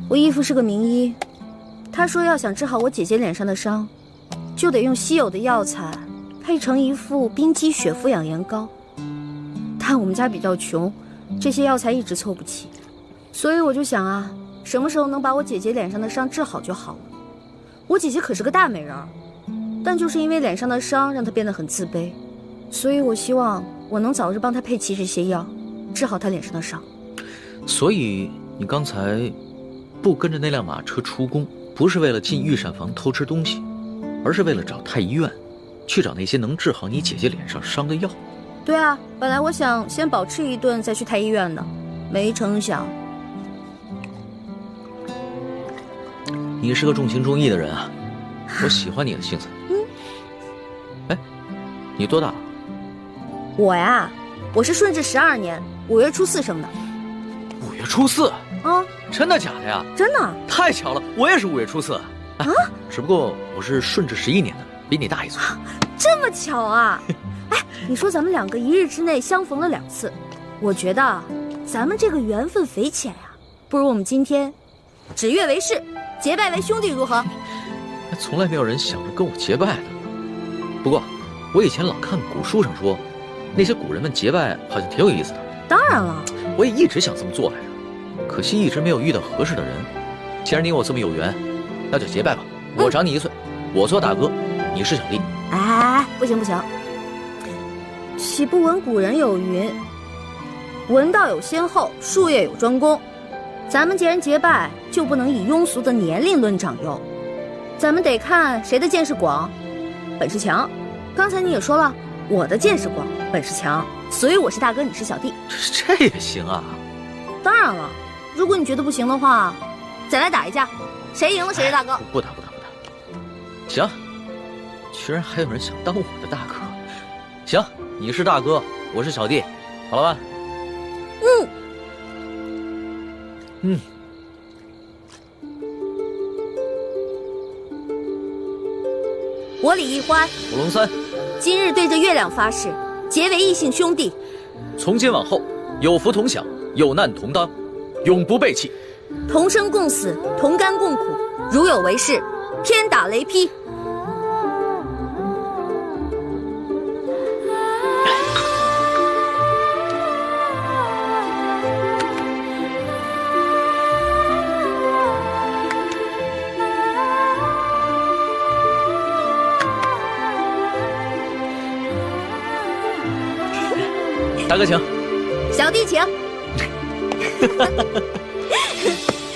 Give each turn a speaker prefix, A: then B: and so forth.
A: 我义父是个名医，他说要想治好我姐姐脸上的伤，就得用稀有的药材配成一副冰肌血肤养颜膏。但我们家比较穷，这些药材一直凑不齐，所以我就想啊，什么时候能把我姐姐脸上的伤治好就好了。我姐姐可是个大美人儿，但就是因为脸上的伤让她变得很自卑，所以我希望我能早日帮她配齐这些药，治好她脸上的伤。
B: 所以你刚才不跟着那辆马车出宫，不是为了进御膳房偷吃东西，而是为了找太医院，去找那些能治好你姐姐脸上伤的药。
A: 对啊，本来我想先饱吃一顿再去太医院的，没成想。
B: 你是个重情重义的人啊，我喜欢你的性子。哎，你多大了？
A: 我呀，我是顺治12年5月初4生的。
B: 5月初4
A: 啊？
B: 真的假的呀？
A: 真的。
B: 太巧了，我也是5月初4啊。只不过我是顺治11年的，比你大1岁。
A: 这么巧啊？哎，你说咱们2个1日之内相逢了2次，我觉得咱们这个缘分匪浅呀，不如我们今天指月为誓，结拜为兄弟如何？
B: 从来没有人想着跟我结拜的。不过我以前老看古书上说，那些古人们结拜好像挺有意思的。
A: 当然了，
B: 我也一直想这么做来着，可惜一直没有遇到合适的人。既然你我这么有缘，那就结拜吧。我长你1岁，我做大哥，你是小弟。
A: 哎，不行不行，岂不闻古人有云，文道有先后，术业有专攻。咱们既然结拜，就不能以庸俗的年龄论长幼，咱们得看谁的见识广，本事强。刚才你也说了，我的见识广，本事强，所以我是大哥，你是小弟。
B: 这也行啊？
A: 当然了，如果你觉得不行的话，再来打一架，谁赢了谁是大哥。
B: 不打。行，居然还有人想当我的大哥。行，你是大哥，我是小弟，好了吧？
A: 我李易欢，
B: 我龙三，
A: 今日对着月亮发誓，结为异姓兄弟。
B: 从今往后，有福同享，有难同当，永不背弃。
A: 同生共死，同甘共苦，如有违誓，天打雷劈。
B: 大哥请，
A: 小弟请。